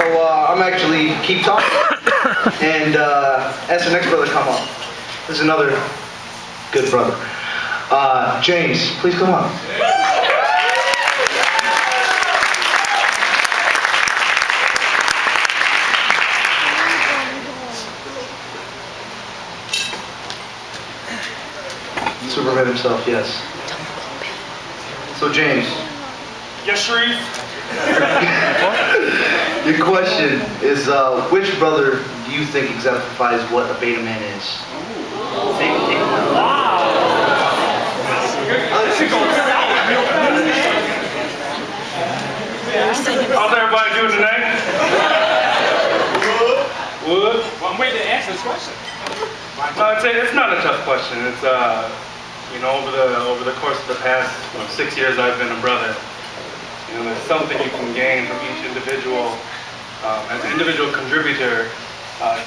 I'm actually keep talking and ask the next brother to come up. This is another good brother. James, please come on. Superman himself, yes. So James. Yes, Sharif. Your question is, which brother do you think exemplifies what a beta man is? Wow. How's everybody doing tonight? Wood? Well, I'm waiting to answer this question. No, I'd say it's not a tough question. It's over the course of the past 6 years I've been a brother. There's something you can gain from each individual as an individual contributor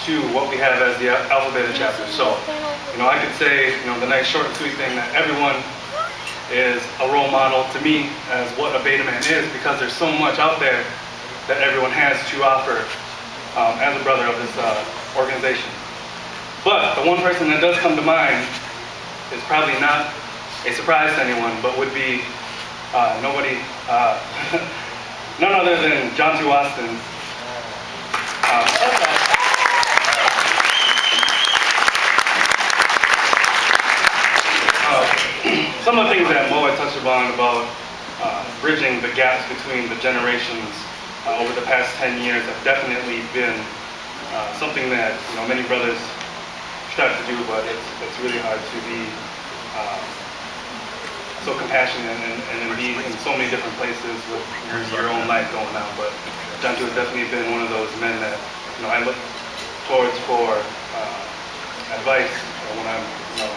to what we have as the Alpha Beta chapter. So, I could say, the nice short and sweet thing that everyone is a role model to me as what a beta man is, because there's so much out there that everyone has to offer as a brother of this organization. But the one person that does come to mind is probably not a surprise to anyone, but would be none other than John T. Austin. Some of the things that Mo had touched upon about bridging the gaps between the generations over the past 10 years have definitely been something that many brothers strive to do, but it's really hard to be so compassionate and be in so many different places with your own life going on. But John T. has definitely been one of those men that I look towards for advice when I'm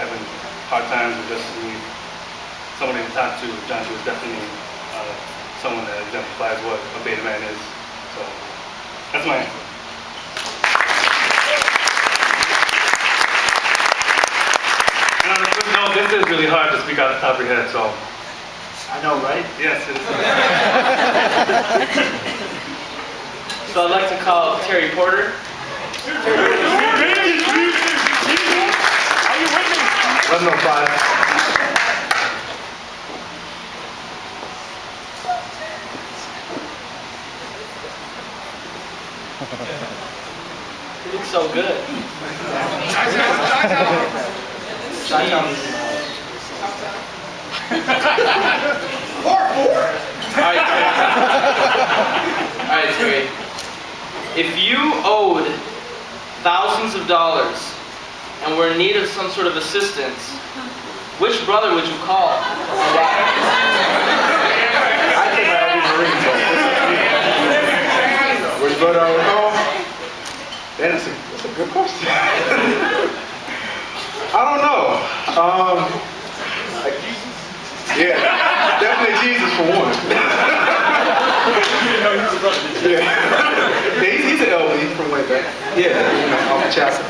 having hard times or just need somebody to talk to. John T. is definitely someone that exemplifies what a beta man is. So that's my answer. And on a quick note, this is really hard to speak off the top of your head, so. I know, right? Yes, it is. So I'd like to call Terry Porter. Are you with me? 11:05. You look so good. Alright, Terry. If you owed thousands of dollars and were in need of some sort of assistance, which brother would you call? I think I'll be Marine, but which brother I would call? Man, that's a good question. I don't know. Yeah, definitely Jesus for one. Yeah, he's an LB from way back. Yeah, off the chapter.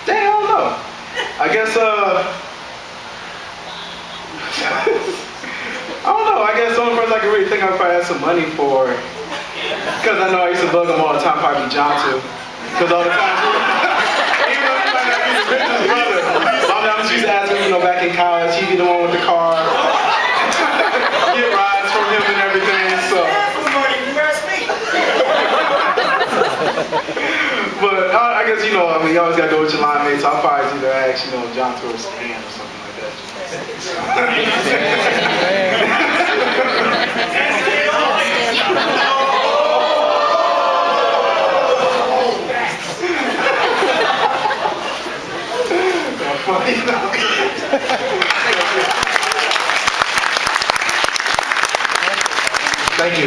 Dang, I don't know. I guess, I don't know. I guess the only person I can really think of if I had some money for, because I know I used to bug him all the time, probably John too. Because all the time, even though he might not be the richest brother, I was used to ask him, back in college, he'd be the one with the car, get rides from him and everything, so. But I guess, you always got to go with your line mates, so I'll probably either ask, John to his hand or something like that. Thank you.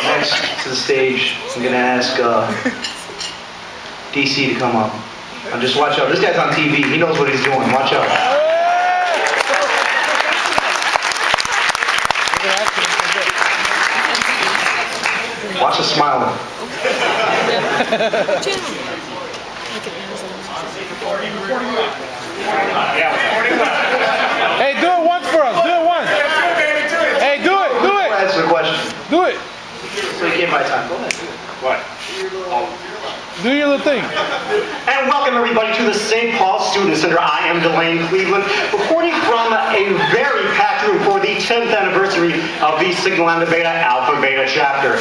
Next to the stage, I'm going to ask DC to come up. Just watch out. This guy's on TV. He knows what he's doing. Watch out. Watch us smiling. Hey, do it once for us. Do it once. Hey, do it. Do it. Answer the question. Do it. So you can't buy time. Go ahead. What? Do your little thing. And welcome everybody to the St. Paul Student Center. I am Delane Cleveland, reporting from a very packed room for the 10th anniversary of the Sigma Lambda Beta Alpha Beta chapter.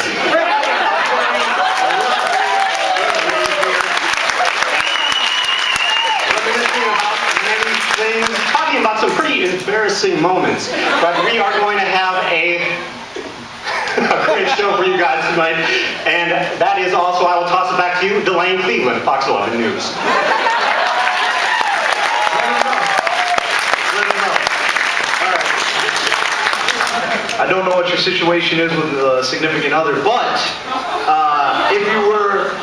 Talking about some pretty embarrassing moments, but we are going to have a great show for you guys tonight, and that is also, I will toss it back to you, Delane Cleveland, Fox 11 News. I don't know what your situation is with a significant other, but if you were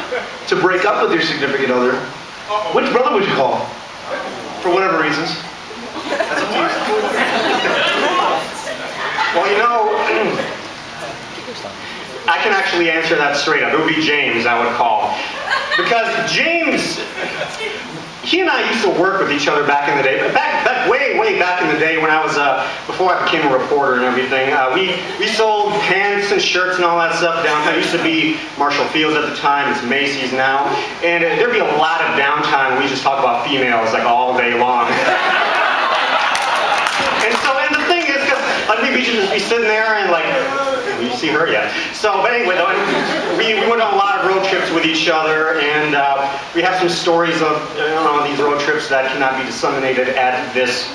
to break up with your significant other, which brother would you call? For whatever reasons. That's up to you. Well, you know, I can actually answer that straight up. It would be James I would call. Because James, he and I used to work with each other back in the day. Way back in the day when I was, before I became a reporter and everything. We sold pants and shirts and all that stuff downtown. It used to be Marshall Fields at the time. It's Macy's now. And there'd be a lot of downtime. We just talk about females like all day long. And the thing is, because like we should just be sitting there and like, you see her yet? So, but anyway, though, we went on a lot of road trips with each other, and we have some stories of these road trips that cannot be disseminated at this.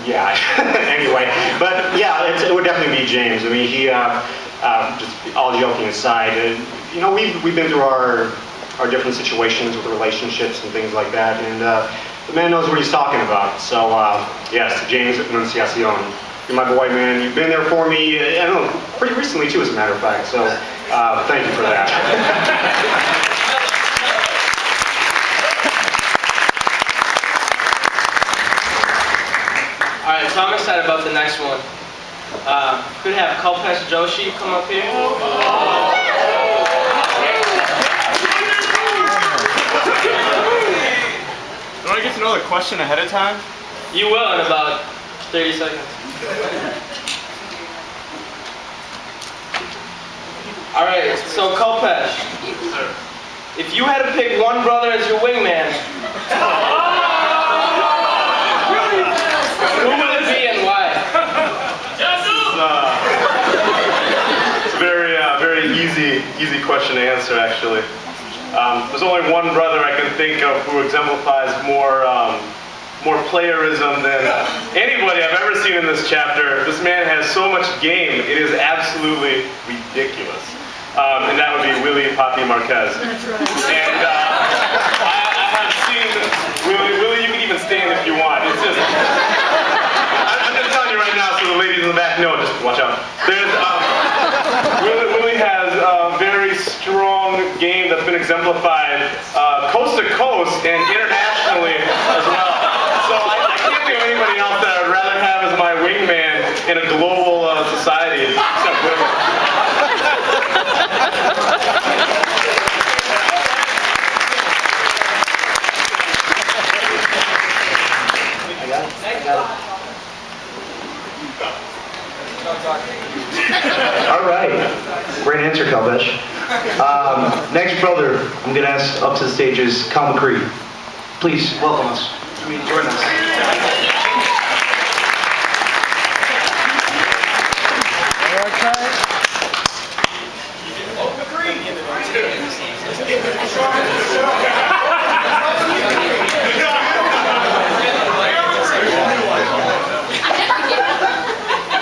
Anyway, but yeah, it would definitely be James. I mean, he just all joking aside, we've been through our different situations with relationships and things like that, and the man knows what he's talking about. So yes, James Enunciacion. You're my boy, man. You've been there for me, I don't know, pretty recently too, as a matter of fact. So, thank you for that. All right, so I'm excited about the next one. Could have Kalpesh Joshi come up here. Do I get to know the question ahead of time? You will in about 30 seconds. All right, so Kalpesh, if you had to pick one brother as your wingman, who would it be and why? It's a very easy question to answer, actually. There's only one brother I can think of who exemplifies more playerism than anybody I've ever seen in this chapter. This man has so much game, it is absolutely ridiculous. And that would be Willie Papi Marquez. That's right. And I have seen Willie, you can even stand if you want. It's just, I'm just telling you right now so the ladies in the back know, just watch out. Willie has a very strong game that's been exemplified coast to coast and internationally as well. So I can't think of anybody else that I'd rather have as my wingman in a global society except Willie. All right. Great answer, Kalpesh. Next brother I'm going to ask up to the stage is Cal McCree. Please welcome us. Join us.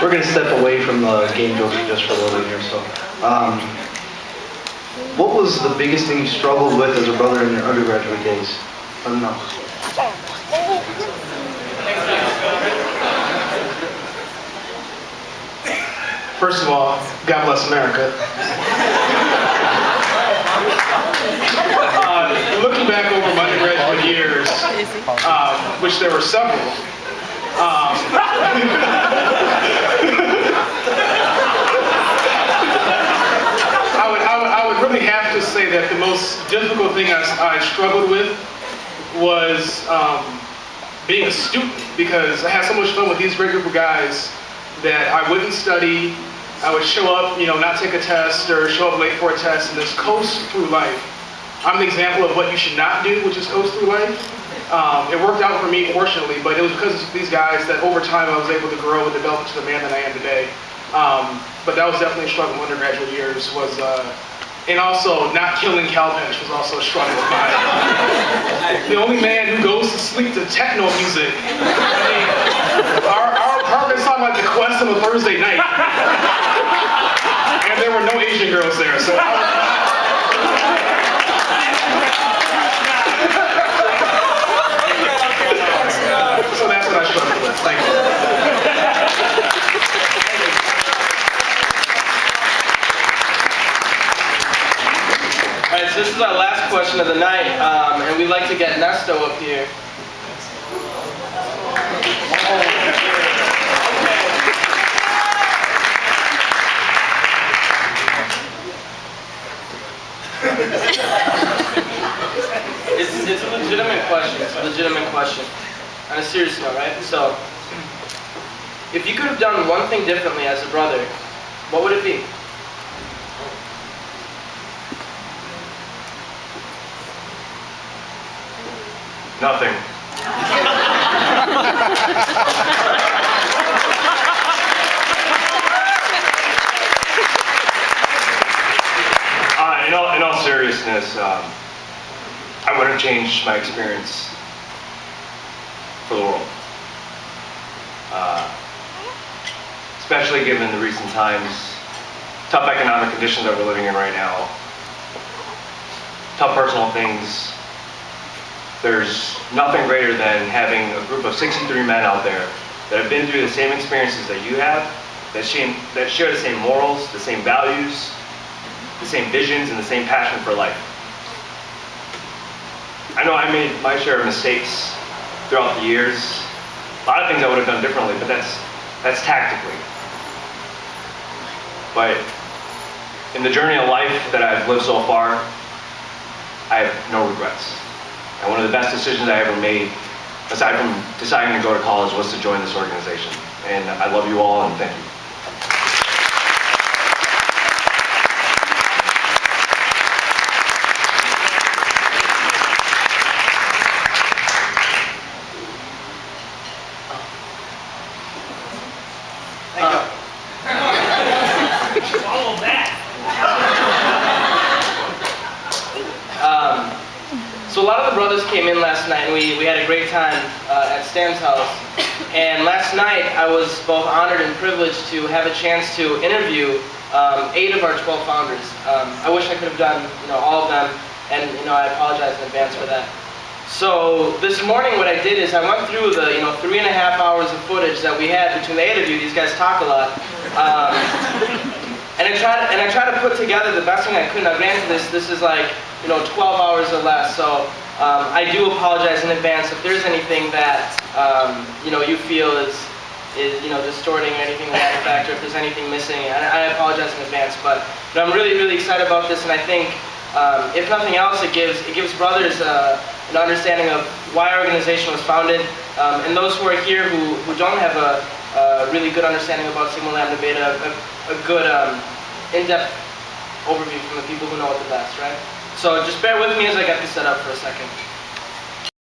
We're going to step away from the game building just for a little bit here. So, what was the biggest thing you struggled with as a brother in your undergraduate days? I don't know. First of all, God bless America. Looking back over my undergraduate years, which there were several, I would really have to say that the most difficult thing I struggled with was being a student, because I had so much fun with these great group of guys that I wouldn't study. I would show up, not take a test or show up late for a test and just coast through life. I'm the example of what you should not do, which is coast through life. It worked out for me, fortunately, but it was because of these guys that over time I was able to grow and develop into the man that I am today. But that was definitely a struggle in undergraduate years. And also, not killing Calpench was also a struggle of mine. The only man who goes to sleep to techno music. I mean, our apartment sounded like the Quest on a Thursday night. And there were no Asian girls there, so so that's what I struggled with. Thank you. All right, so this is our last question of the night, and we'd like to get Nesto up here. It's a legitimate question. It's a legitimate question. On a serious note, right? So, if you could have done one thing differently as a brother, what would it be? Nothing. In all seriousness, I wouldn't change my experience for the world. Especially given the recent times, tough economic conditions that we're living in right now, tough personal things. There's nothing greater than having a group of 63 men out there that have been through the same experiences that you have, that share the same morals, the same values, the same visions, and the same passion for life. I know I made my share of mistakes throughout the years. A lot of things I would have done differently, but that's tactically. But in the journey of life that I've lived so far, I have no regrets. And one of the best decisions I ever made, aside from deciding to go to college, was to join this organization. And I love you all, and thank you. So a lot of the brothers came in last night, and we had a great time at Stan's house. And last night, I was both honored and privileged to have a chance to interview 8 of our 12 founders. I wish I could have done all of them, and I apologize in advance for that. So this morning, what I did is I went through the 3.5 hours of footage that we had between the 8 of you. These guys talk a lot. And I tried to put together the best thing I could. Now, granted, this is like 12 hours or less, so I do apologize in advance if there's anything that you feel is distorting or anything of that effect, or if there's anything missing. I apologize in advance, but I'm really excited about this, and I think if nothing else, it gives brothers an understanding of why our organization was founded, and those who are here who don't have a really good understanding about Sigma Lambda Beta, a good in-depth overview from the people who know it the best, right? So just bear with me as I get this set up for a second.